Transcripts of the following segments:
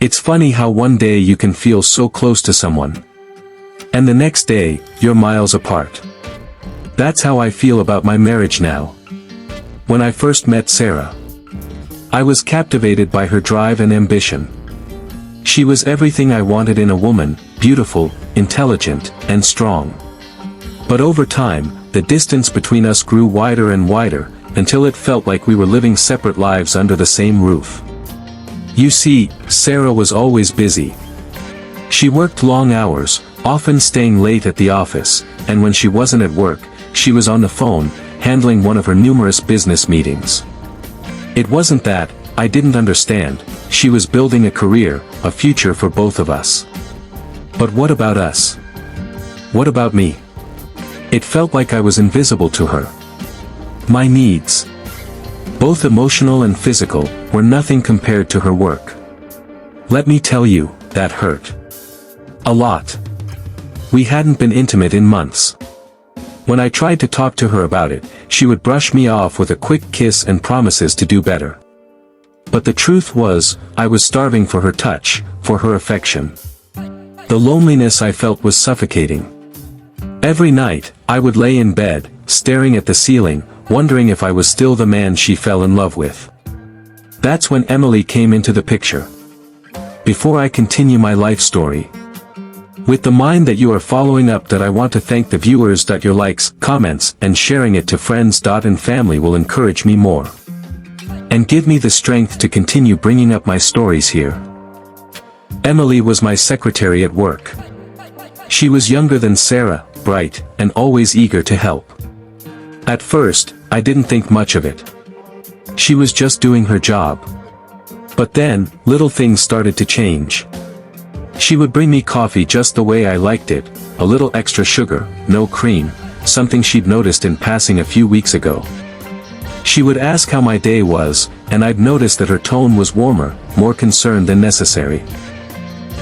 It's funny how one day you can feel so close to someone, and the next day, you're miles apart. That's how I feel about my marriage now. When I first met Sarah, I was captivated by her drive and ambition. She was everything I wanted in a woman, beautiful, intelligent, and strong. But over time, the distance between us grew wider and wider, until it felt like we were living separate lives under the same roof. You see, Sarah was always busy. She worked long hours, often staying late at the office, and when she wasn't at work, she was on the phone, handling one of her numerous business meetings. It wasn't that I didn't understand. She was building a career, a future for both of us. But what about us? What about me? It felt like I was invisible to her. My needs, both emotional and physical, were nothing compared to her work. Let me tell you, that hurt. A lot. We hadn't been intimate in months. When I tried to talk to her about it, she would brush me off with a quick kiss and promises to do better. But the truth was, I was starving for her touch, for her affection. The loneliness I felt was suffocating. Every night, I would lay in bed, staring at the ceiling, wondering if I was still the man she fell in love with. That's when Emily came into the picture. Before I continue my life story, with the mind that you are following up, that I want to thank the viewers. Your likes, comments, and sharing it to friends and family will encourage me more, and give me the strength to continue bringing up my stories here. Emily was my secretary at work. She was younger than Sarah, bright, and always eager to help. At first, I didn't think much of it. She was just doing her job. But then, little things started to change. She would bring me coffee just the way I liked it, a little extra sugar, no cream, something she'd noticed in passing a few weeks ago. She would ask how my day was, and I'd notice that her tone was warmer, more concerned than necessary.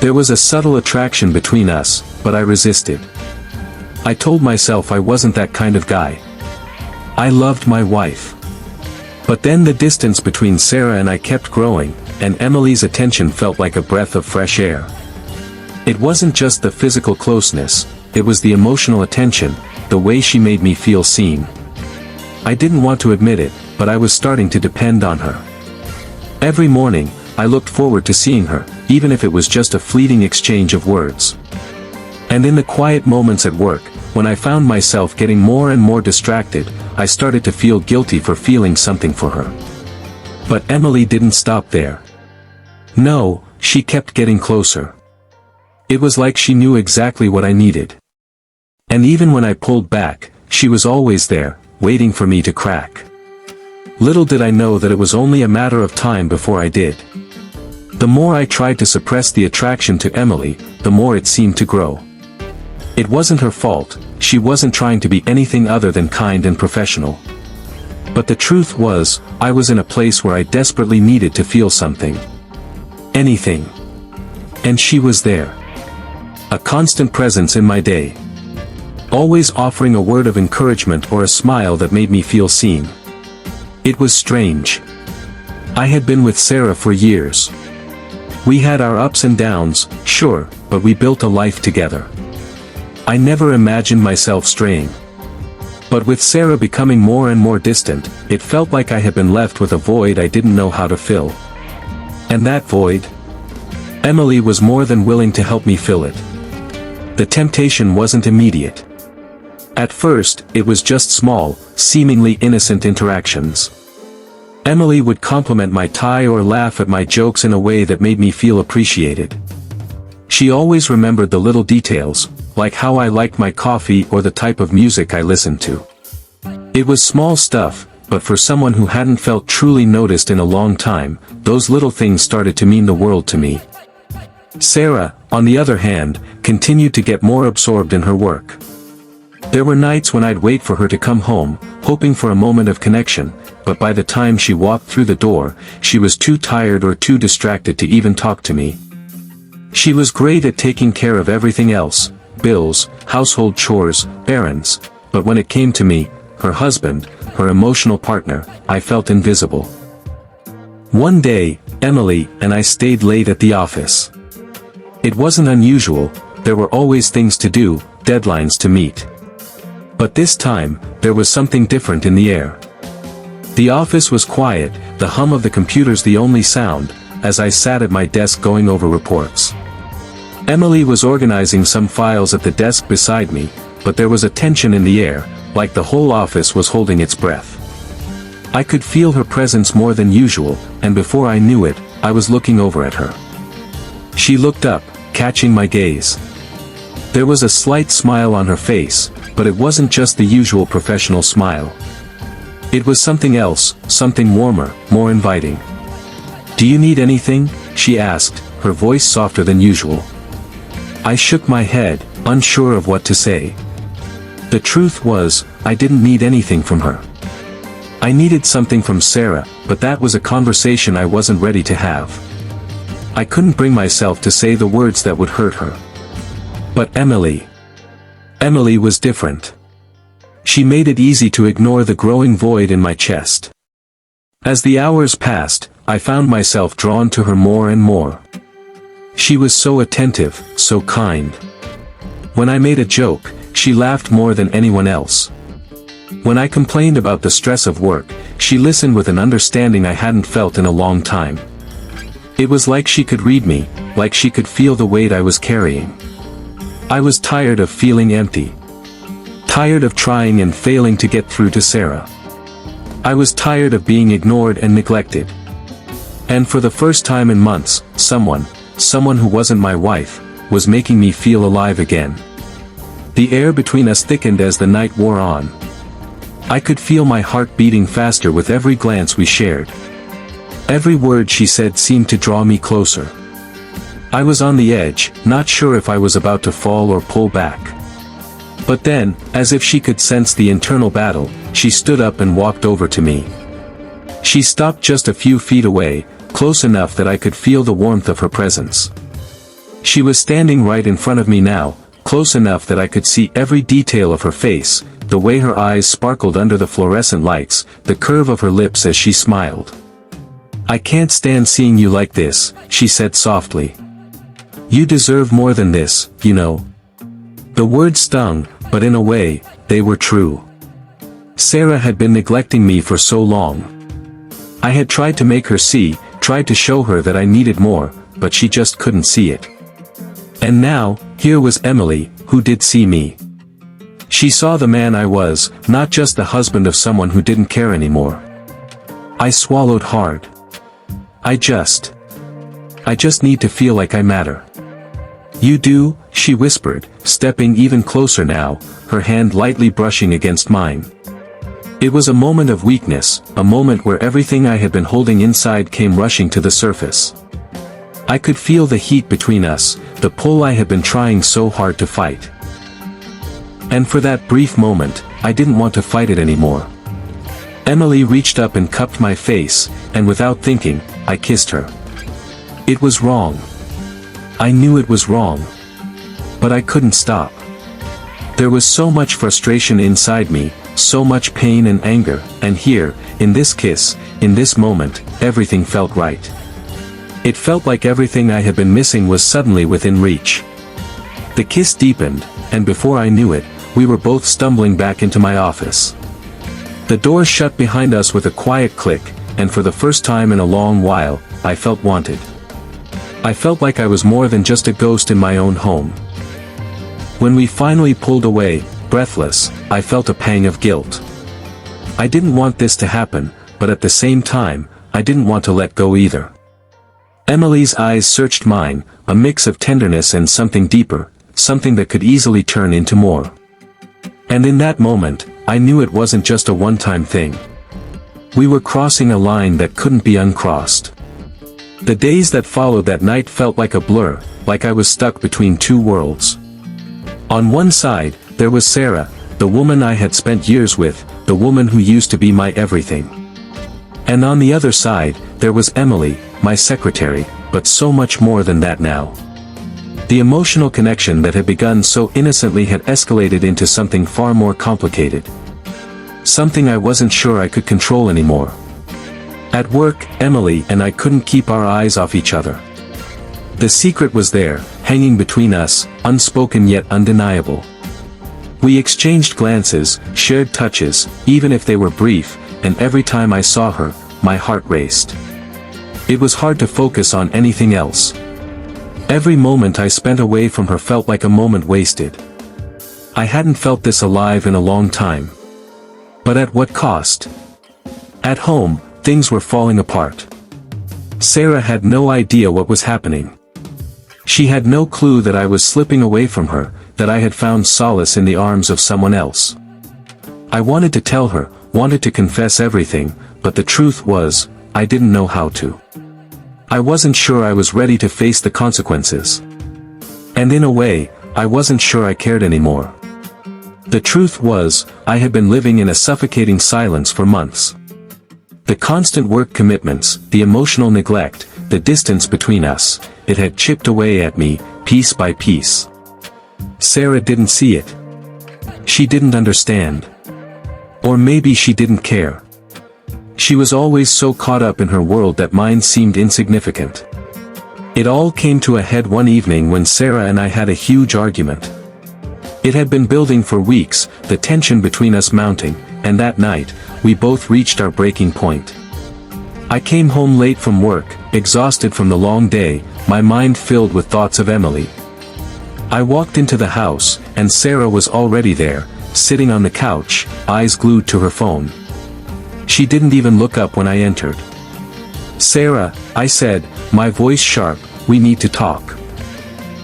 There was a subtle attraction between us, but I resisted. I told myself I wasn't that kind of guy. I loved my wife. But then the distance between Sarah and I kept growing, and Emily's attention felt like a breath of fresh air. It wasn't just the physical closeness, it was the emotional attention, the way she made me feel seen. I didn't want to admit it, but I was starting to depend on her. Every morning, I looked forward to seeing her, even if it was just a fleeting exchange of words. And in the quiet moments at work, when I found myself getting more and more distracted, I started to feel guilty for feeling something for her. But Emily didn't stop there. No, she kept getting closer. It was like she knew exactly what I needed. And even when I pulled back, she was always there, waiting for me to crack. Little did I know that it was only a matter of time before I did. The more I tried to suppress the attraction to Emily, the more it seemed to grow. It wasn't her fault, she wasn't trying to be anything other than kind and professional. But the truth was, I was in a place where I desperately needed to feel something. Anything. And she was there. A constant presence in my day. Always offering a word of encouragement or a smile that made me feel seen. It was strange. I had been with Sarah for years. We had our ups and downs, sure, but we built a life together. I never imagined myself straying. But with Sarah becoming more and more distant, it felt like I had been left with a void I didn't know how to fill. And that void? Emily was more than willing to help me fill it. The temptation wasn't immediate. At first, it was just small, seemingly innocent interactions. Emily would compliment my tie or laugh at my jokes in a way that made me feel appreciated. She always remembered the little details, like how I liked my coffee or the type of music I listened to. It was small stuff, but for someone who hadn't felt truly noticed in a long time, those little things started to mean the world to me. Sarah, on the other hand, continued to get more absorbed in her work. There were nights when I'd wait for her to come home, hoping for a moment of connection, but by the time she walked through the door, she was too tired or too distracted to even talk to me. She was great at taking care of everything else, bills, household chores, errands, but when it came to me, her husband, her emotional partner, I felt invisible. One day, Emily and I stayed late at the office. It wasn't unusual, there were always things to do, deadlines to meet. But this time, there was something different in the air. The office was quiet, the hum of the computers the only sound, as I sat at my desk going over reports. Emily was organizing some files at the desk beside me, but there was a tension in the air, like the whole office was holding its breath. I could feel her presence more than usual, and before I knew it, I was looking over at her. She looked up, catching my gaze. There was a slight smile on her face, but it wasn't just the usual professional smile. It was something else, something warmer, more inviting. "Do you need anything?" she asked, her voice softer than usual. I shook my head, unsure of what to say. The truth was, I didn't need anything from her. I needed something from Sarah, but that was a conversation I wasn't ready to have. I couldn't bring myself to say the words that would hurt her. But Emily was different. She made it easy to ignore the growing void in my chest. As the hours passed, I found myself drawn to her more and more. She was so attentive, so kind. When I made a joke, she laughed more than anyone else. When I complained about the stress of work, she listened with an understanding I hadn't felt in a long time. It was like she could read me, like she could feel the weight I was carrying. I was tired of feeling empty. Tired of trying and failing to get through to Sarah. I was tired of being ignored and neglected. And for the first time in months, someone who wasn't my wife, was making me feel alive again. The air between us thickened as the night wore on. I could feel my heart beating faster with every glance we shared. Every word she said seemed to draw me closer. I was on the edge, not sure if I was about to fall or pull back. But then, as if she could sense the internal battle, she stood up and walked over to me. She stopped just a few feet away, close enough that I could feel the warmth of her presence. She was standing right in front of me now, close enough that I could see every detail of her face, the way her eyes sparkled under the fluorescent lights, the curve of her lips as she smiled. "I can't stand seeing you like this," she said softly. "You deserve more than this, you know." The words stung, but in a way, they were true. Sarah had been neglecting me for so long. I had tried to make her see, tried to show her that I needed more, but she just couldn't see it. And now, here was Emily, who did see me. She saw the man I was, not just the husband of someone who didn't care anymore. I swallowed hard. I just need to feel like I matter. "You do," she whispered, stepping even closer now, her hand lightly brushing against mine. It was a moment of weakness, a moment where everything I had been holding inside came rushing to the surface. I could feel the heat between us, the pull I had been trying so hard to fight. And for that brief moment, I didn't want to fight it anymore. Emily reached up and cupped my face, and without thinking, I kissed her. It was wrong. I knew it was wrong. But I couldn't stop. There was so much frustration inside me, so much pain and anger, and here, in this kiss, in this moment, everything felt right. It felt like everything I had been missing was suddenly within reach. The kiss deepened, and before I knew it, we were both stumbling back into my office. The door shut behind us with a quiet click, and for the first time in a long while, I felt wanted. I felt like I was more than just a ghost in my own home. When we finally pulled away, breathless, I felt a pang of guilt. I didn't want this to happen, but at the same time, I didn't want to let go either. Emily's eyes searched mine, a mix of tenderness and something deeper, something that could easily turn into more. And in that moment, I knew it wasn't just a one-time thing. We were crossing a line that couldn't be uncrossed. The days that followed that night felt like a blur, like I was stuck between two worlds. On one side, there was Sarah, the woman I had spent years with, the woman who used to be my everything. And on the other side, there was Emily, my secretary, but so much more than that now. The emotional connection that had begun so innocently had escalated into something far more complicated. Something I wasn't sure I could control anymore. At work, Emily and I couldn't keep our eyes off each other. The secret was there, hanging between us, unspoken yet undeniable. We exchanged glances, shared touches, even if they were brief, and every time I saw her, my heart raced. It was hard to focus on anything else. Every moment I spent away from her felt like a moment wasted. I hadn't felt this alive in a long time. But at what cost? At home, things were falling apart. Sarah had no idea what was happening. She had no clue that I was slipping away from her, that I had found solace in the arms of someone else. I wanted to tell her, wanted to confess everything, but the truth was, I didn't know how to. I wasn't sure I was ready to face the consequences. And in a way, I wasn't sure I cared anymore. The truth was, I had been living in a suffocating silence for months. The constant work commitments, the emotional neglect, the distance between us, it had chipped away at me, piece by piece. Sarah didn't see it. She didn't understand. Or maybe she didn't care. She was always so caught up in her world that mine seemed insignificant. It all came to a head one evening when Sarah and I had a huge argument. It had been building for weeks, the tension between us mounting, and that night, we both reached our breaking point. I came home late from work, exhausted from the long day, my mind filled with thoughts of Emily. I walked into the house, and Sarah was already there, sitting on the couch, eyes glued to her phone. She didn't even look up when I entered. "Sarah," I said, my voice sharp, "we need to talk."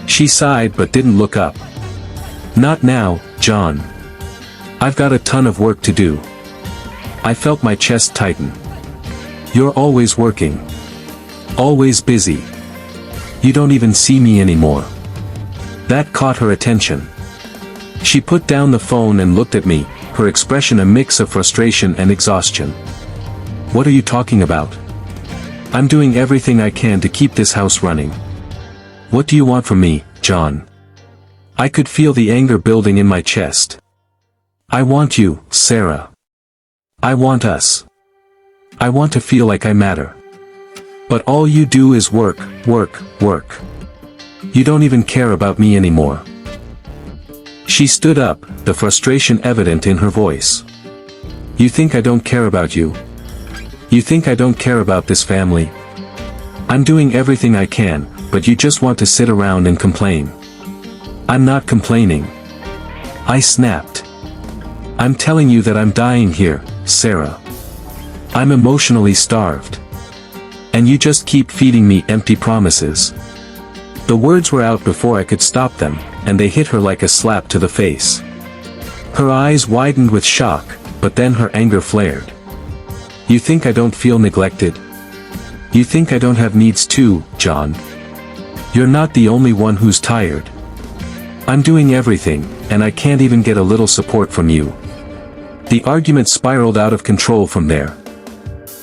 She sighed but didn't look up. "Not now, John. I've got a ton of work to do." I felt my chest tighten. "You're always working. Always busy. You don't even see me anymore." That caught her attention. She put down the phone and looked at me, her expression a mix of frustration and exhaustion. "What are you talking about?" "I'm doing everything I can to keep this house running." "What do you want from me, John?" I could feel the anger building in my chest. "I want you, Sarah. I want us. I want to feel like I matter. But all you do is work, work, work. You don't even care about me anymore." She stood up, the frustration evident in her voice. "You think I don't care about you? You think I don't care about this family? I'm doing everything I can, but you just want to sit around and complain." "I'm not complaining," I snapped. "I'm telling you that I'm dying here, Sarah. I'm emotionally starved. And you just keep feeding me empty promises." The words were out before I could stop them, and they hit her like a slap to the face. Her eyes widened with shock, but then her anger flared. "You think I don't feel neglected? You think I don't have needs too, John? You're not the only one who's tired. I'm doing everything, and I can't even get a little support from you." The argument spiraled out of control from there.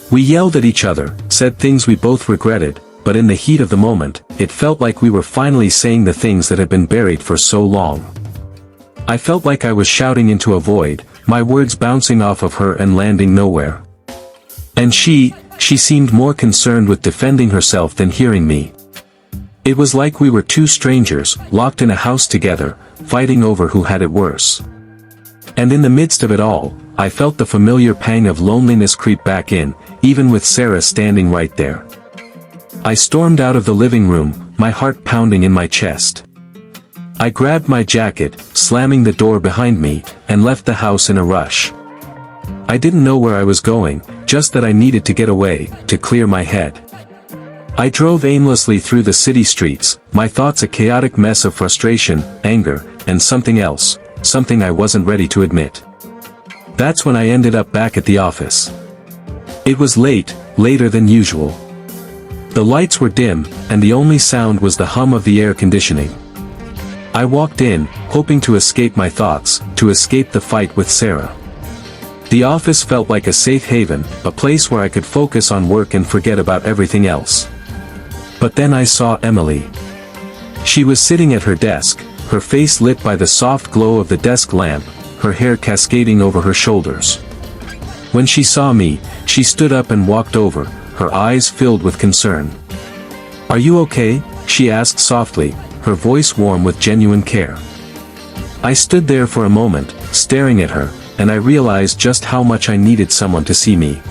We yelled at each other, said things we both regretted, but in the heat of the moment, it felt like we were finally saying the things that had been buried for so long. I felt like I was shouting into a void, my words bouncing off of her and landing nowhere. And she seemed more concerned with defending herself than hearing me. It was like we were two strangers, locked in a house together, fighting over who had it worse. And in the midst of it all, I felt the familiar pang of loneliness creep back in, even with Sarah standing right there. I stormed out of the living room, my heart pounding in my chest. I grabbed my jacket, slamming the door behind me, and left the house in a rush. I didn't know where I was going, just that I needed to get away, to clear my head. I drove aimlessly through the city streets, my thoughts a chaotic mess of frustration, anger, and something else, something I wasn't ready to admit. That's when I ended up back at the office. It was late, later than usual. The lights were dim, and the only sound was the hum of the air conditioning. I walked in, hoping to escape my thoughts, to escape the fight with Sarah. The office felt like a safe haven, a place where I could focus on work and forget about everything else. But then I saw Emily. She was sitting at her desk, her face lit by the soft glow of the desk lamp, her hair cascading over her shoulders. When she saw me, she stood up and walked over, her eyes filled with concern. "Are you okay?" she asked softly, her voice warm with genuine care. I stood there for a moment, staring at her, and I realized just how much I needed someone to see me.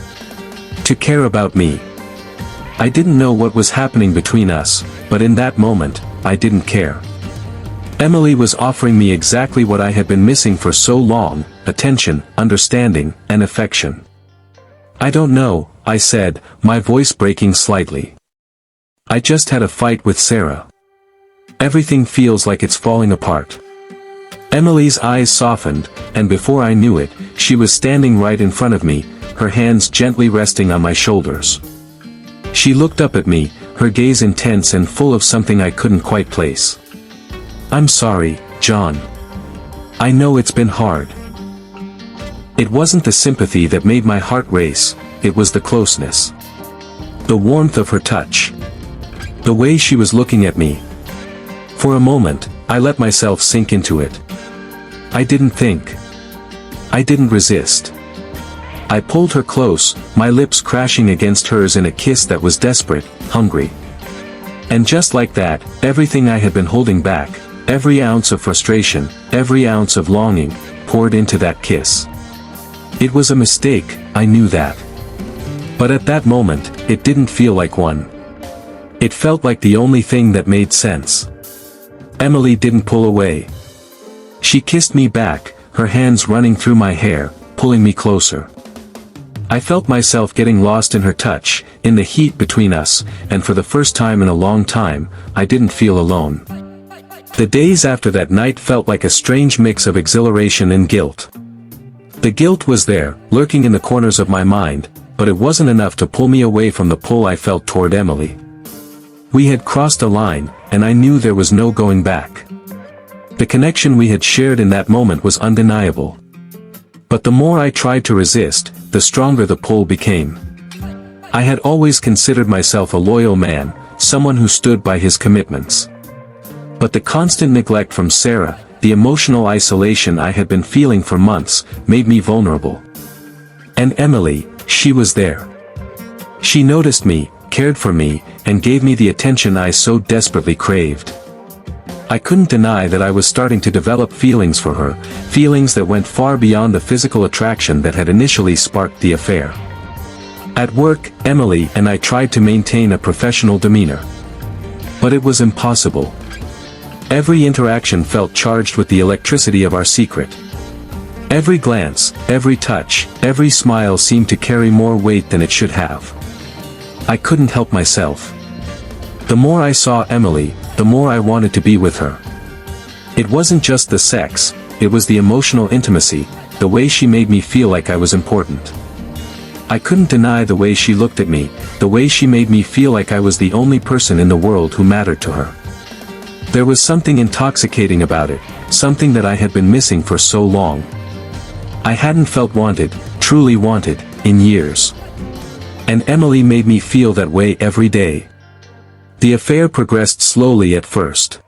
To care about me. I didn't know what was happening between us, but in that moment, I didn't care. Emily was offering me exactly what I had been missing for so long: attention, understanding, and affection. "I don't know," I said, my voice breaking slightly. "I just had a fight with Sarah. Everything feels like it's falling apart." Emily's eyes softened, and before I knew it, she was standing right in front of me, her hands gently resting on my shoulders. She looked up at me, her gaze intense and full of something I couldn't quite place. "I'm sorry, John. I know it's been hard." It wasn't the sympathy that made my heart race, it was the closeness. The warmth of her touch. The way she was looking at me. For a moment, I let myself sink into it. I didn't think. I didn't resist. I pulled her close, my lips crashing against hers in a kiss that was desperate, hungry. And just like that, everything I had been holding back, every ounce of frustration, every ounce of longing, poured into that kiss. It was a mistake, I knew that. But at that moment, it didn't feel like one. It felt like the only thing that made sense. Emily didn't pull away. She kissed me back, her hands running through my hair, pulling me closer. I felt myself getting lost in her touch, in the heat between us, and for the first time in a long time, I didn't feel alone. The days after that night felt like a strange mix of exhilaration and guilt. The guilt was there, lurking in the corners of my mind, but it wasn't enough to pull me away from the pull I felt toward Emily. We had crossed a line, and I knew there was no going back. The connection we had shared in that moment was undeniable. But the more I tried to resist, the stronger the pull became. I had always considered myself a loyal man, someone who stood by his commitments. But the constant neglect from Sarah, the emotional isolation I had been feeling for months, made me vulnerable. And Emily, she was there. She noticed me, cared for me, and gave me the attention I so desperately craved. I couldn't deny that I was starting to develop feelings for her, feelings that went far beyond the physical attraction that had initially sparked the affair. At work, Emily and I tried to maintain a professional demeanor. But it was impossible. Every interaction felt charged with the electricity of our secret. Every glance, every touch, every smile seemed to carry more weight than it should have. I couldn't help myself. The more I saw Emily, the more I wanted to be with her. It wasn't just the sex, it was the emotional intimacy, the way she made me feel like I was important. I couldn't deny the way she looked at me, the way she made me feel like I was the only person in the world who mattered to her. There was something intoxicating about it, something that I had been missing for so long. I hadn't felt wanted, truly wanted, in years. And Emily made me feel that way every day. The affair progressed slowly at first.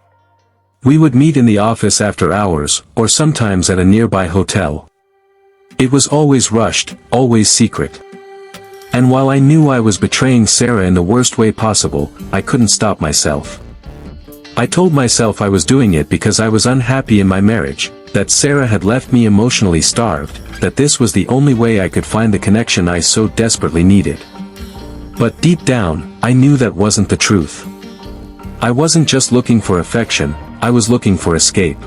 We would meet in the office after hours, or sometimes at a nearby hotel. It was always rushed, always secret. And while I knew I was betraying Sarah in the worst way possible, I couldn't stop myself. I told myself I was doing it because I was unhappy in my marriage, that Sarah had left me emotionally starved, that this was the only way I could find the connection I so desperately needed. But deep down, I knew that wasn't the truth. I wasn't just looking for affection, I was looking for escape.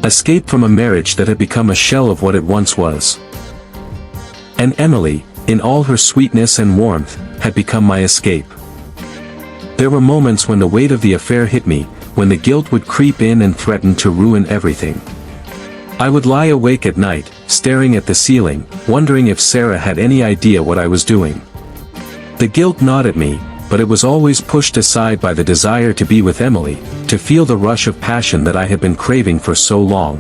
Escape from a marriage that had become a shell of what it once was. And Emily, in all her sweetness and warmth, had become my escape. There were moments when the weight of the affair hit me, when the guilt would creep in and threaten to ruin everything. I would lie awake at night, staring at the ceiling, wondering if Sarah had any idea what I was doing. The guilt gnawed at me, but it was always pushed aside by the desire to be with Emily, to feel the rush of passion that I had been craving for so long.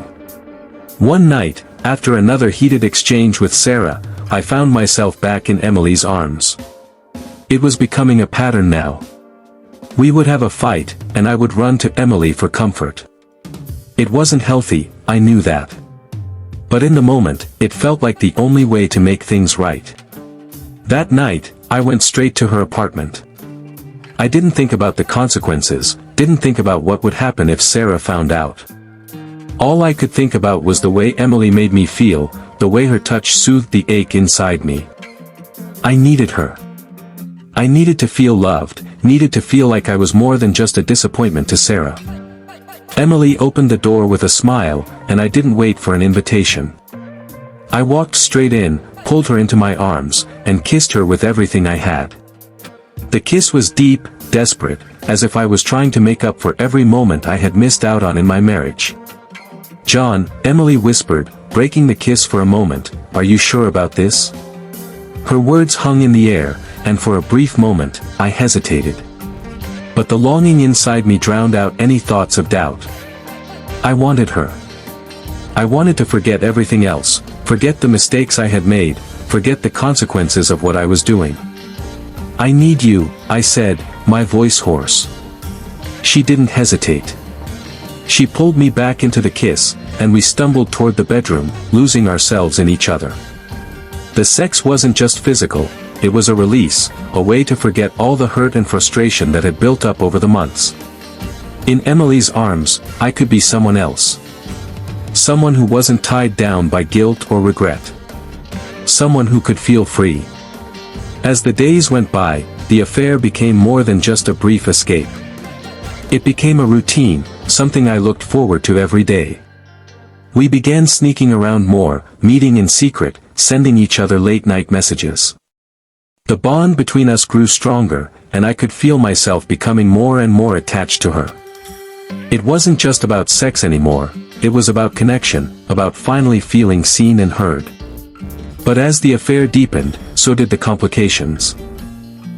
One night, after another heated exchange with Sarah, I found myself back in Emily's arms. It was becoming a pattern now. We would have a fight, and I would run to Emily for comfort. It wasn't healthy, I knew that. But in the moment, it felt like the only way to make things right. That night, I went straight to her apartment. I didn't think about the consequences, didn't think about what would happen if Sarah found out. All I could think about was the way Emily made me feel, the way her touch soothed the ache inside me. I needed her. I needed to feel loved, needed to feel like I was more than just a disappointment to Sarah. Emily opened the door with a smile, and I didn't wait for an invitation. I walked straight in, pulled her into my arms, and kissed her with everything I had. The kiss was deep, desperate, as if I was trying to make up for every moment I had missed out on in my marriage. "John," Emily whispered, breaking the kiss for a moment, "are you sure about this?" Her words hung in the air, and for a brief moment, I hesitated. But the longing inside me drowned out any thoughts of doubt. I wanted her. I wanted to forget everything else, forget the mistakes I had made, forget the consequences of what I was doing. "I need you," I said, my voice hoarse. She didn't hesitate. She pulled me back into the kiss, and we stumbled toward the bedroom, losing ourselves in each other. The sex wasn't just physical, it was a release, a way to forget all the hurt and frustration that had built up over the months. In Emily's arms, I could be someone else. Someone who wasn't tied down by guilt or regret. Someone who could feel free. As the days went by, the affair became more than just a brief escape. It became a routine, something I looked forward to every day. We began sneaking around more, meeting in secret, sending each other late-night messages. The bond between us grew stronger, and I could feel myself becoming more and more attached to her. It wasn't just about sex anymore, it was about connection, about finally feeling seen and heard. But as the affair deepened, so did the complications.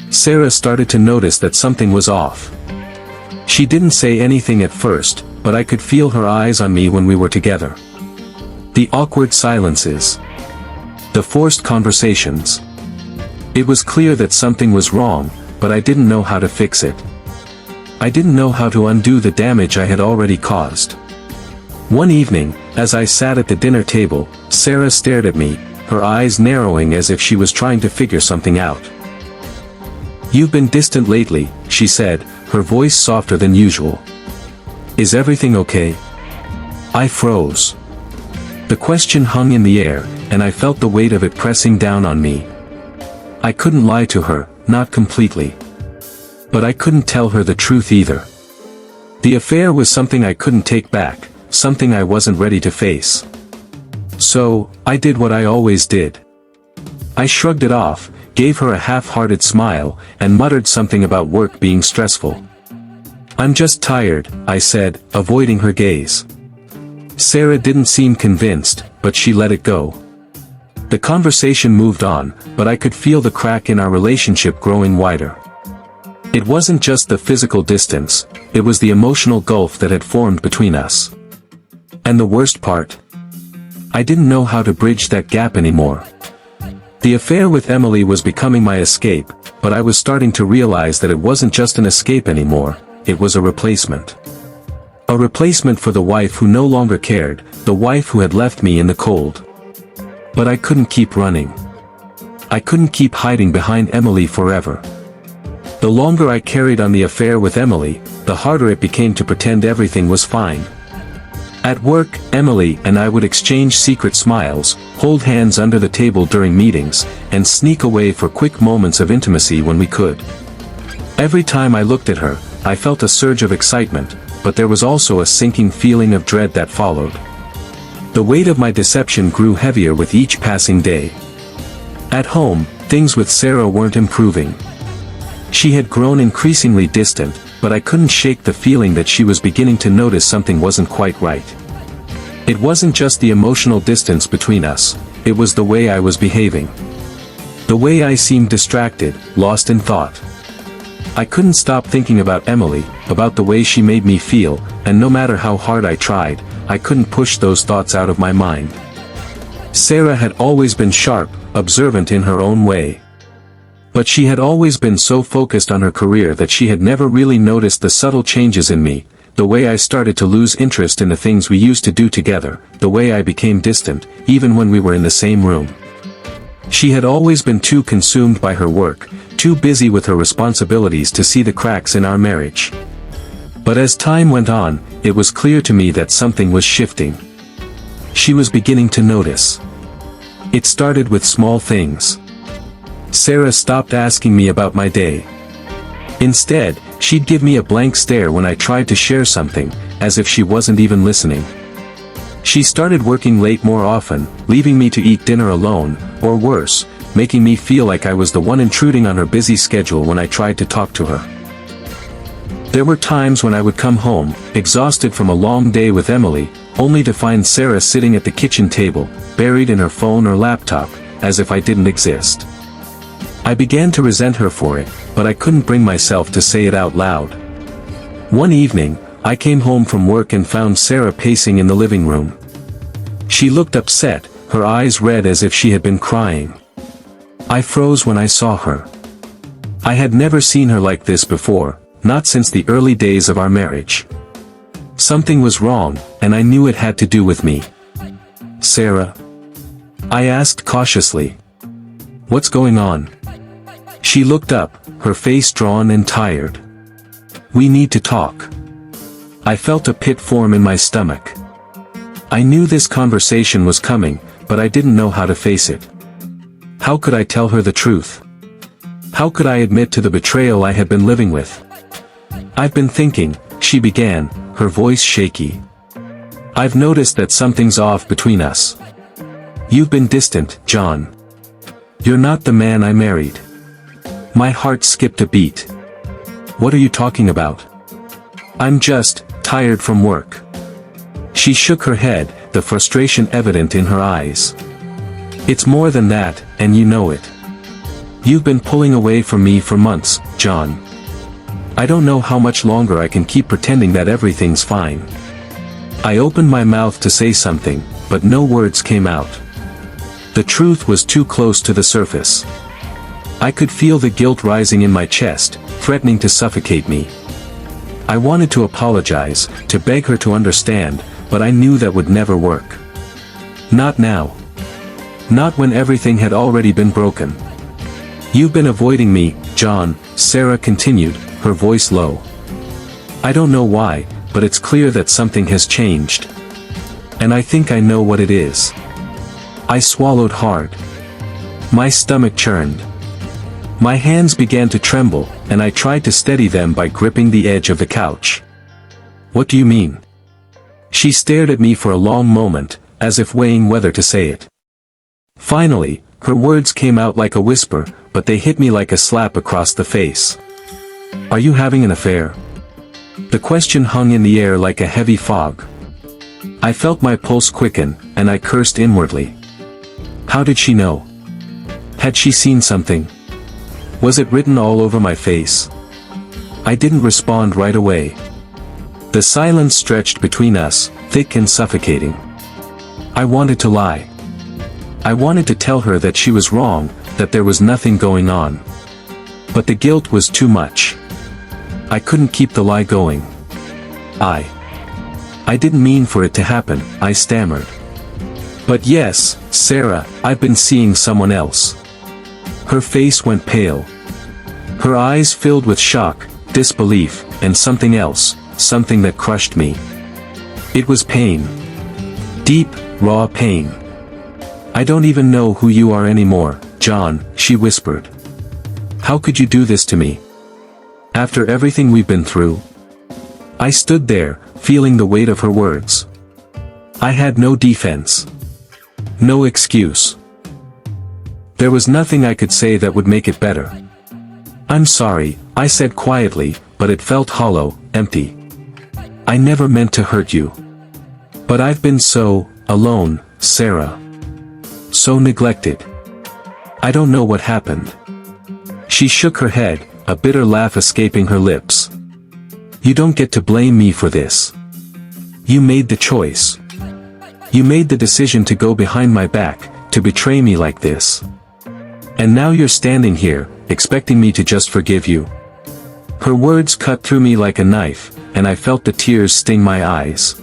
Sarah started to notice that something was off. She didn't say anything at first, but I could feel her eyes on me when we were together. The awkward silences. The forced conversations. It was clear that something was wrong, but I didn't know how to fix it. I didn't know how to undo the damage I had already caused. One evening, as I sat at the dinner table, Sarah stared at me, her eyes narrowing as if she was trying to figure something out. "You've been distant lately," she said, her voice softer than usual. "Is everything okay?" I froze. The question hung in the air, and I felt the weight of it pressing down on me. I couldn't lie to her, not completely. But I couldn't tell her the truth either. The affair was something I couldn't take back, something I wasn't ready to face. So, I did what I always did. I shrugged it off, gave her a half-hearted smile, and muttered something about work being stressful. "I'm just tired," I said, avoiding her gaze. Sarah didn't seem convinced, but she let it go. The conversation moved on, but I could feel the crack in our relationship growing wider. It wasn't just the physical distance, it was the emotional gulf that had formed between us. And the worst part? I didn't know how to bridge that gap anymore. The affair with Emily was becoming my escape, but I was starting to realize that it wasn't just an escape anymore, it was a replacement. A replacement for the wife who no longer cared, the wife who had left me in the cold. But I couldn't keep running. I couldn't keep hiding behind Emily forever. The longer I carried on the affair with Emily, the harder it became to pretend everything was fine. At work, Emily and I would exchange secret smiles, hold hands under the table during meetings, and sneak away for quick moments of intimacy when we could. Every time I looked at her, I felt a surge of excitement, but there was also a sinking feeling of dread that followed. The weight of my deception grew heavier with each passing day. At home, things with Sarah weren't improving. She had grown increasingly distant, but I couldn't shake the feeling that she was beginning to notice something wasn't quite right. It wasn't just the emotional distance between us, it was the way I was behaving. The way I seemed distracted, lost in thought. I couldn't stop thinking about Emily, about the way she made me feel, and no matter how hard I tried, I couldn't push those thoughts out of my mind. Sarah had always been sharp, observant in her own way. But she had always been so focused on her career that she had never really noticed the subtle changes in me, the way I started to lose interest in the things we used to do together, the way I became distant, even when we were in the same room. She had always been too consumed by her work, too busy with her responsibilities to see the cracks in our marriage. But as time went on, it was clear to me that something was shifting. She was beginning to notice. It started with small things. Sarah stopped asking me about my day. Instead, she'd give me a blank stare when I tried to share something, as if she wasn't even listening. She started working late more often, leaving me to eat dinner alone, or worse, making me feel like I was the one intruding on her busy schedule when I tried to talk to her. There were times when I would come home, exhausted from a long day with Emily, only to find Sarah sitting at the kitchen table, buried in her phone or laptop, as if I didn't exist. I began to resent her for it, but I couldn't bring myself to say it out loud. One evening, I came home from work and found Sarah pacing in the living room. She looked upset, her eyes red as if she had been crying. I froze when I saw her. I had never seen her like this before, not since the early days of our marriage. Something was wrong, and I knew it had to do with me. "Sarah?" I asked cautiously. "What's going on?" She looked up, her face drawn and tired. "We need to talk." I felt a pit form in my stomach. I knew this conversation was coming, but I didn't know how to face it. How could I tell her the truth? How could I admit to the betrayal I had been living with? "I've been thinking," she began, her voice shaky. "I've noticed that something's off between us. You've been distant, John. You're not the man I married." My heart skipped a beat. "What are you talking about?" "I'm just tired from work." She shook her head, the frustration evident in her eyes. "It's more than that, and you know it. You've been pulling away from me for months, John. I don't know how much longer I can keep pretending that everything's fine." I opened my mouth to say something, but no words came out. The truth was too close to the surface. I could feel the guilt rising in my chest, threatening to suffocate me. I wanted to apologize, to beg her to understand, but I knew that would never work. Not now. Not when everything had already been broken. "You've been avoiding me, John," Sarah continued, her voice low. "I don't know why, but it's clear that something has changed. And I think I know what it is." I swallowed hard. My stomach churned. My hands began to tremble, and I tried to steady them by gripping the edge of the couch. "What do you mean?" She stared at me for a long moment, as if weighing whether to say it. Finally, her words came out like a whisper, but they hit me like a slap across the face. "Are you having an affair?" The question hung in the air like a heavy fog. I felt my pulse quicken, and I cursed inwardly. How did she know? Had she seen something? Was it written all over my face? I didn't respond right away. The silence stretched between us, thick and suffocating. I wanted to lie. I wanted to tell her that she was wrong, that there was nothing going on. But the guilt was too much. I couldn't keep the lie going. I didn't mean for it to happen, I stammered. "But yes, Sarah, I've been seeing someone else." Her face went pale. Her eyes filled with shock, disbelief, and something else, something that crushed me. It was pain. Deep, raw pain. "I don't even know who you are anymore, John," she whispered. "How could you do this to me? After everything we've been through?" I stood there, feeling the weight of her words. I had no defense. No excuse. There was nothing I could say that would make it better. "I'm sorry," I said quietly, but it felt hollow, empty. "I never meant to hurt you. But I've been so alone, Sarah. So neglected. I don't know what happened." She shook her head, a bitter laugh escaping her lips. "You don't get to blame me for this. You made the choice. You made the decision to go behind my back, to betray me like this. And now you're standing here, expecting me to just forgive you." Her words cut through me like a knife, and I felt the tears sting my eyes.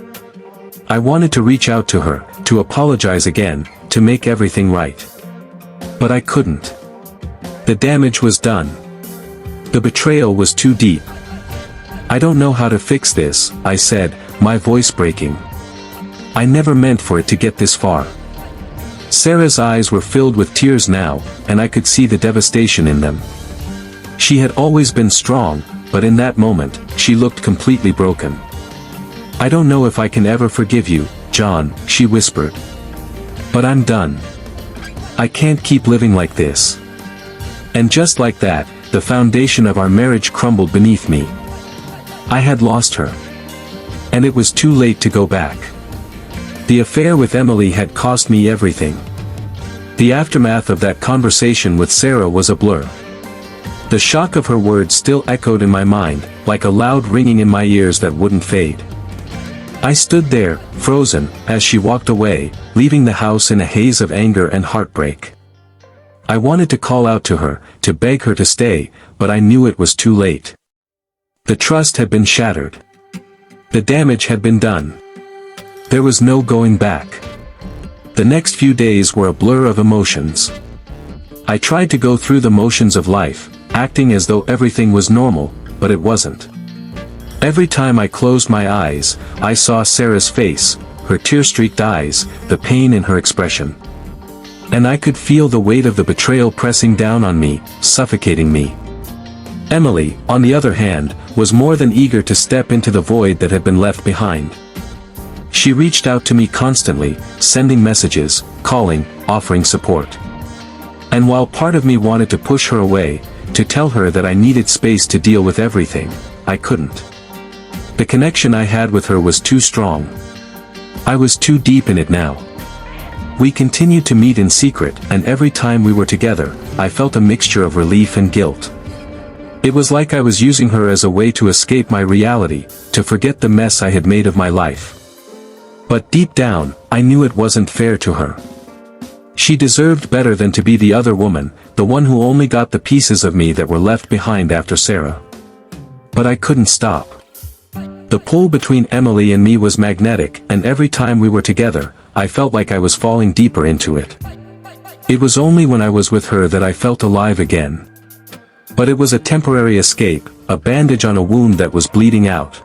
I wanted to reach out to her, to apologize again, to make everything right. But I couldn't. The damage was done. The betrayal was too deep. I don't know how to fix this, I said, my voice breaking. I never meant for it to get this far. Sarah's eyes were filled with tears now, and I could see the devastation in them. She had always been strong, but in that moment, she looked completely broken. I don't know if I can ever forgive you, John, she whispered. But I'm done. I can't keep living like this. And just like that, the foundation of our marriage crumbled beneath me. I had lost her. And it was too late to go back. The affair with Emily had cost me everything. The aftermath of that conversation with Sarah was a blur. The shock of her words still echoed in my mind, like a loud ringing in my ears that wouldn't fade. I stood there, frozen, as she walked away, leaving the house in a haze of anger and heartbreak. I wanted to call out to her, to beg her to stay, but I knew it was too late. The trust had been shattered. The damage had been done. There was no going back. The next few days were a blur of emotions. I tried to go through the motions of life, acting as though everything was normal, but it wasn't. Every time I closed my eyes, I saw Sarah's face, her tear-streaked eyes, the pain in her expression. And I could feel the weight of the betrayal pressing down on me, suffocating me. Emily, on the other hand, was more than eager to step into the void that had been left behind. She reached out to me constantly, sending messages, calling, offering support. And while part of me wanted to push her away, to tell her that I needed space to deal with everything, I couldn't. The connection I had with her was too strong. I was too deep in it now. We continued to meet in secret, and every time we were together, I felt a mixture of relief and guilt. It was like I was using her as a way to escape my reality, to forget the mess I had made of my life. But deep down, I knew it wasn't fair to her. She deserved better than to be the other woman, the one who only got the pieces of me that were left behind after Sarah. But I couldn't stop. The pull between Emily and me was magnetic, and every time we were together, I felt like I was falling deeper into it. It was only when I was with her that I felt alive again. But it was a temporary escape, a bandage on a wound that was bleeding out.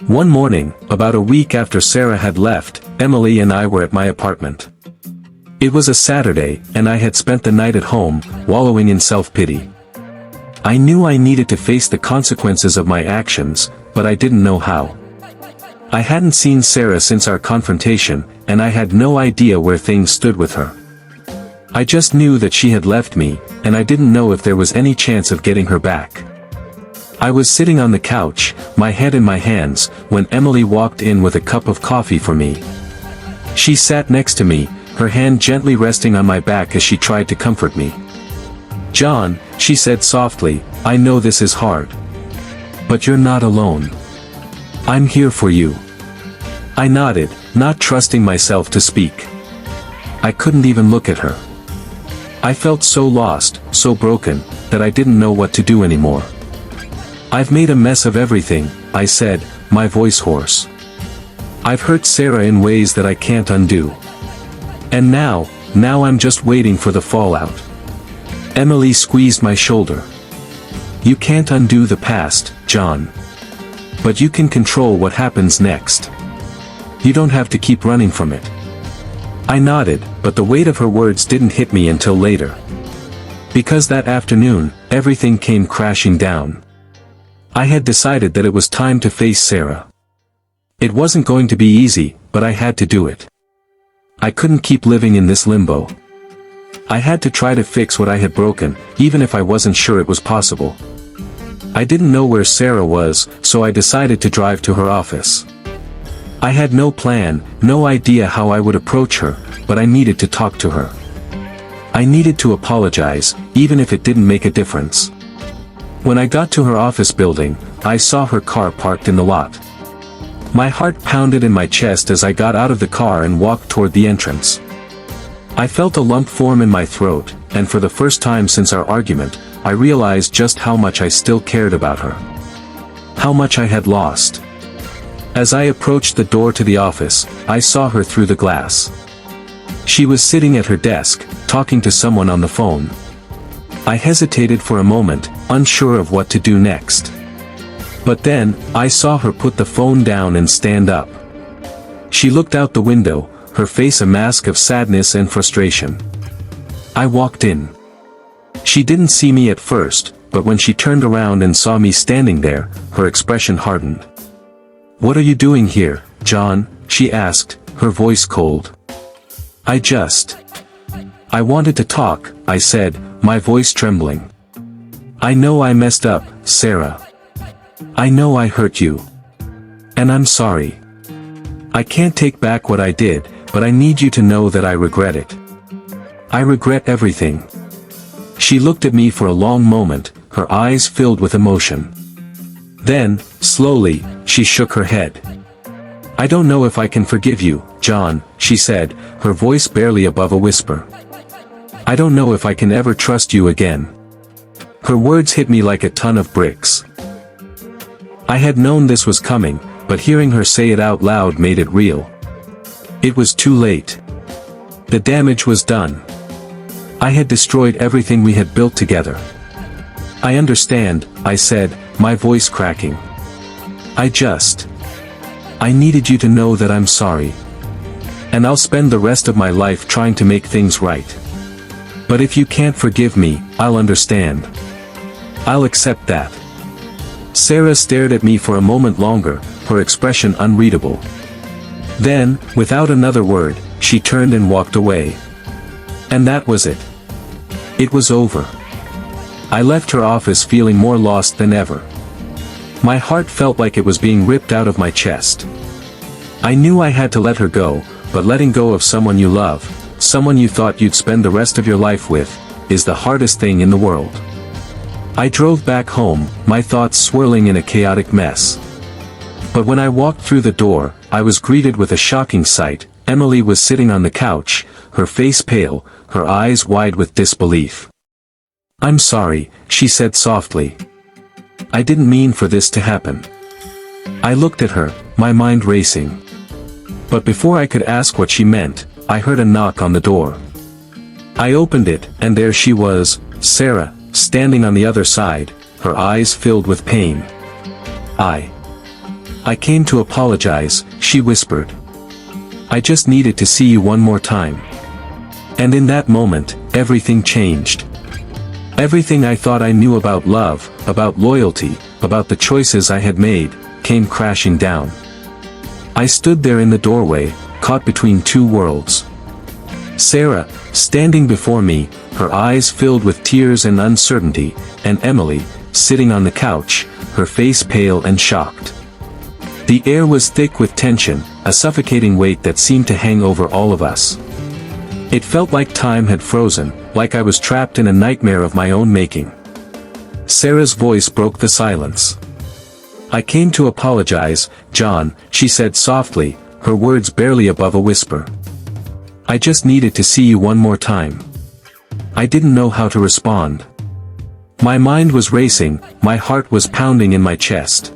One morning, about a week after Sarah had left, Emily and I were at my apartment. It was a Saturday, and I had spent the night at home, wallowing in self-pity. I knew I needed to face the consequences of my actions, but I didn't know how. I hadn't seen Sarah since our confrontation, and I had no idea where things stood with her. I just knew that she had left me, and I didn't know if there was any chance of getting her back. I was sitting on the couch, my head in my hands, when Emily walked in with a cup of coffee for me. She sat next to me, her hand gently resting on my back as she tried to comfort me. "John," she said softly, "I know this is hard. But you're not alone. I'm here for you." I nodded, not trusting myself to speak. I couldn't even look at her. I felt so lost, so broken, that I didn't know what to do anymore. "I've made a mess of everything," I said, my voice hoarse. "I've hurt Sarah in ways that I can't undo. And now I'm just waiting for the fallout." Emily squeezed my shoulder. "You can't undo the past, John. But you can control what happens next. You don't have to keep running from it." I nodded, but the weight of her words didn't hit me until later. Because that afternoon, everything came crashing down. I had decided that it was time to face Sarah. It wasn't going to be easy, but I had to do it. I couldn't keep living in this limbo. I had to try to fix what I had broken, even if I wasn't sure it was possible. I didn't know where Sarah was, so I decided to drive to her office. I had no plan, no idea how I would approach her, but I needed to talk to her. I needed to apologize, even if it didn't make a difference. When I got to her office building, I saw her car parked in the lot. My heart pounded in my chest as I got out of the car and walked toward the entrance. I felt a lump form in my throat, and for the first time since our argument, I realized just how much I still cared about her. How much I had lost. As I approached the door to the office, I saw her through the glass. She was sitting at her desk, talking to someone on the phone. I hesitated for a moment, unsure of what to do next. But then, I saw her put the phone down and stand up. She looked out the window, her face a mask of sadness and frustration. I walked in. She didn't see me at first, but when she turned around and saw me standing there, her expression hardened. "What are you doing here, John?" she asked, her voice cold. I wanted to talk," I said, my voice trembling. "I know I messed up, Sarah. I know I hurt you. And I'm sorry. I can't take back what I did, but I need you to know that I regret it. I regret everything." She looked at me for a long moment, her eyes filled with emotion. Then, slowly, she shook her head. "I don't know if I can forgive you, John," she said, her voice barely above a whisper. "I don't know if I can ever trust you again." Her words hit me like a ton of bricks. I had known this was coming, but hearing her say it out loud made it real. It was too late. The damage was done. I had destroyed everything we had built together. "I understand," I said, my voice cracking. I needed you to know that I'm sorry. And I'll spend the rest of my life trying to make things right. But if you can't forgive me, I'll understand. I'll accept that." Sarah stared at me for a moment longer, her expression unreadable. Then, without another word, she turned and walked away. And that was it. It was over. I left her office feeling more lost than ever. My heart felt like it was being ripped out of my chest. I knew I had to let her go, but letting go of someone you love, someone you thought you'd spend the rest of your life with, is the hardest thing in the world. I drove back home, my thoughts swirling in a chaotic mess. But when I walked through the door, I was greeted with a shocking sight. Emily was sitting on the couch, her face pale, her eyes wide with disbelief. "I'm sorry," she said softly. "I didn't mean for this to happen." I looked at her, my mind racing. But before I could ask what she meant, I heard a knock on the door. I opened it, and there she was, Sarah, standing on the other side, her eyes filled with pain. I came to apologize," she whispered. "I just needed to see you one more time." And in that moment, everything changed. Everything I thought I knew about love, about loyalty, about the choices I had made, came crashing down. I stood there in the doorway, caught between two worlds. Sarah, standing before me, her eyes filled with tears and uncertainty, and Emily, sitting on the couch, her face pale and shocked. The air was thick with tension, a suffocating weight that seemed to hang over all of us. It felt like time had frozen, like I was trapped in a nightmare of my own making. Sarah's voice broke the silence. "I came to apologize, John," she said softly, her words barely above a whisper. "I just needed to see you one more time." I didn't know how to respond. My mind was racing, my heart was pounding in my chest.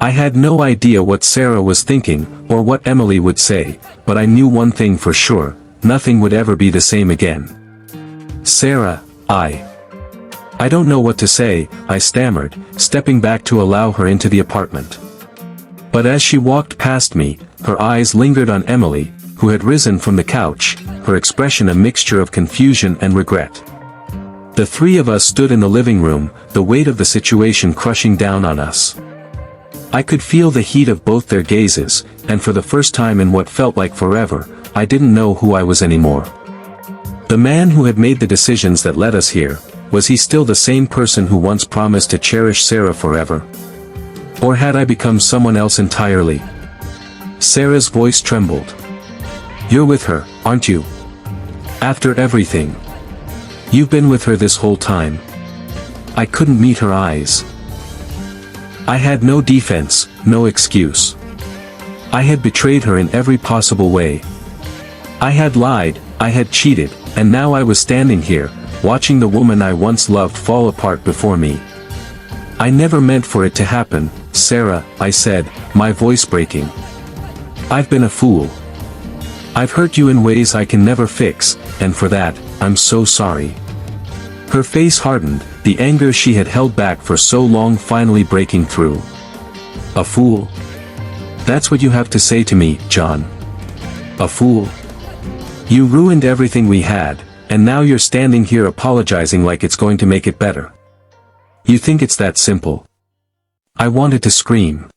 I had no idea what Sarah was thinking, or what Emily would say, but I knew one thing for sure: nothing would ever be the same again. "Sarah, I don't know what to say," I stammered, stepping back to allow her into the apartment. But as she walked past me, her eyes lingered on Emily, who had risen from the couch, her expression a mixture of confusion and regret. The three of us stood in the living room, the weight of the situation crushing down on us. I could feel the heat of both their gazes, and for the first time in what felt like forever, I didn't know who I was anymore. The man who had made the decisions that led us here, was he still the same person who once promised to cherish Sarah forever? Or had I become someone else entirely? Sarah's voice trembled. "You're with her, aren't you? After everything. You've been with her this whole time." I couldn't meet her eyes. I had no defense, no excuse. I had betrayed her in every possible way. I had lied, I had cheated, and now I was standing here, watching the woman I once loved fall apart before me. "I never meant for it to happen, Sarah," I said, my voice breaking. "I've been a fool. I've hurt you in ways I can never fix, and for that, I'm so sorry." Her face hardened, the anger she had held back for so long finally breaking through. "A fool? That's what you have to say to me, John? A fool? You ruined everything we had, and now you're standing here apologizing like it's going to make it better. You think it's that simple?" I wanted to scream.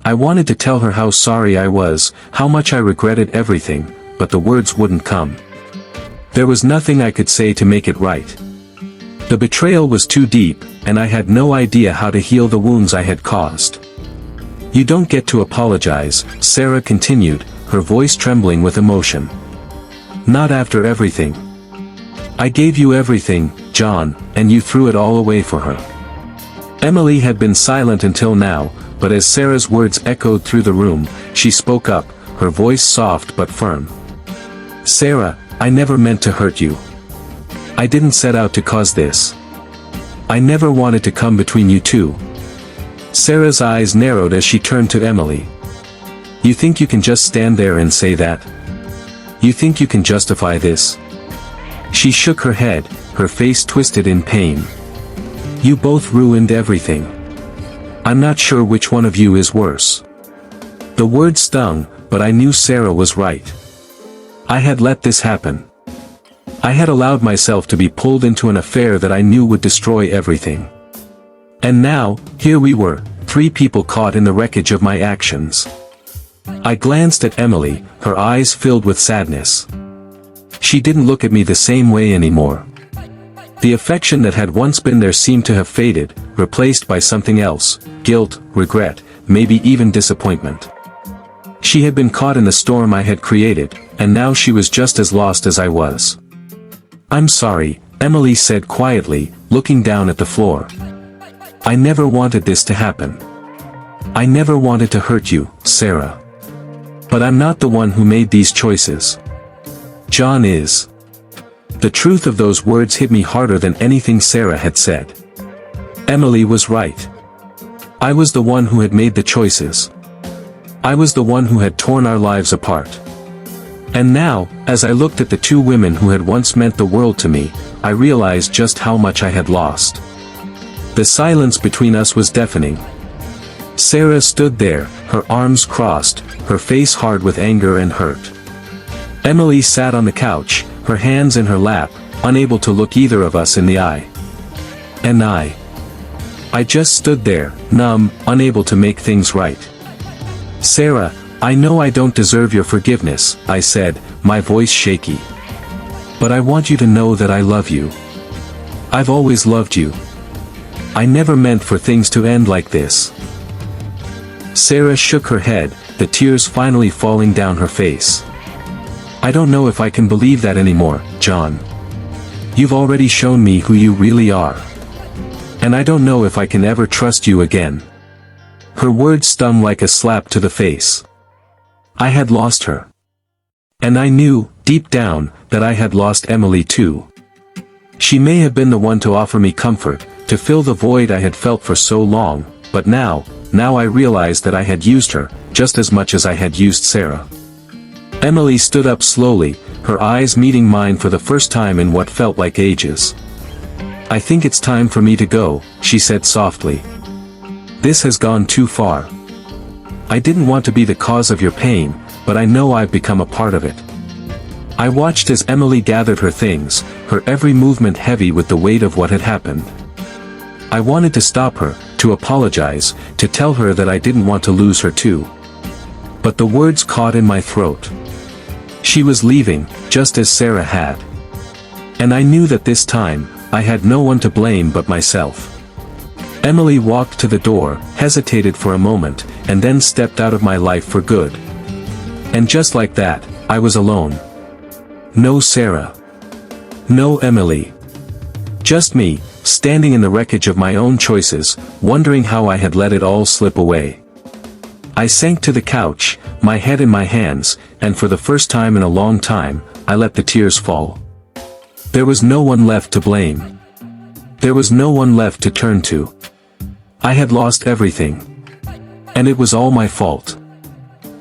I wanted to tell her how sorry I was, how much I regretted everything, but the words wouldn't come. There was nothing I could say to make it right. The betrayal was too deep, and I had no idea how to heal the wounds I had caused. "You don't get to apologize," Sarah continued, her voice trembling with emotion. "Not after everything. I gave you everything, John, and you threw it all away for her." Emily had been silent until now, but as Sarah's words echoed through the room, she spoke up, her voice soft but firm. "Sarah, I never meant to hurt you. I didn't set out to cause this. I never wanted to come between you two." Sarah's eyes narrowed as she turned to Emily. "You think you can just stand there and say that? You think you can justify this?" She shook her head, her face twisted in pain. "You both ruined everything. I'm not sure which one of you is worse." The words stung, but I knew Sarah was right. I had let this happen. I had allowed myself to be pulled into an affair that I knew would destroy everything. And now, here we were, three people caught in the wreckage of my actions. I glanced at Emily, her eyes filled with sadness. She didn't look at me the same way anymore. The affection that had once been there seemed to have faded, replaced by something else, guilt, regret, maybe even disappointment. She had been caught in the storm I had created, and now she was just as lost as I was. "I'm sorry," Emily said quietly, looking down at the floor. "I never wanted this to happen. I never wanted to hurt you, Sarah. But I'm not the one who made these choices. John is." The truth of those words hit me harder than anything Sarah had said. Emily was right. I was the one who had made the choices. I was the one who had torn our lives apart. And now, as I looked at the two women who had once meant the world to me, I realized just how much I had lost. The silence between us was deafening. Sarah stood there, her arms crossed, her face hard with anger and hurt. Emily sat on the couch, her hands in her lap, unable to look either of us in the eye. And I just stood there, numb, unable to make things right. "Sarah, I know I don't deserve your forgiveness," I said, my voice shaky. "But I want you to know that I love you. I've always loved you. I never meant for things to end like this." Sarah shook her head, the tears finally falling down her face. "I don't know if I can believe that anymore, John. You've already shown me who you really are. And I don't know if I can ever trust you again." Her words stung like a slap to the face. I had lost her. And I knew, deep down, that I had lost Emily too. She may have been the one to offer me comfort, to fill the void I had felt for so long, but now I realized that I had used her, just as much as I had used Sarah. Emily stood up slowly, her eyes meeting mine for the first time in what felt like ages. "I think it's time for me to go," she said softly. "This has gone too far. I didn't want to be the cause of your pain, but I know I've become a part of it." I watched as Emily gathered her things, her every movement heavy with the weight of what had happened. I wanted to stop her, to apologize, to tell her that I didn't want to lose her too. But the words caught in my throat. She was leaving, just as Sarah had. And I knew that this time, I had no one to blame but myself. Emily walked to the door, hesitated for a moment, and then stepped out of my life for good. And just like that, I was alone. No Sarah. No Emily. Just me, standing in the wreckage of my own choices, wondering how I had let it all slip away. I sank to the couch, my head in my hands, and for the first time in a long time, I let the tears fall. There was no one left to blame. There was no one left to turn to. I had lost everything. And it was all my fault.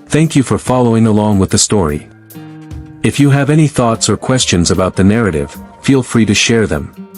Thank you for following along with the story. If you have any thoughts or questions about the narrative, feel free to share them.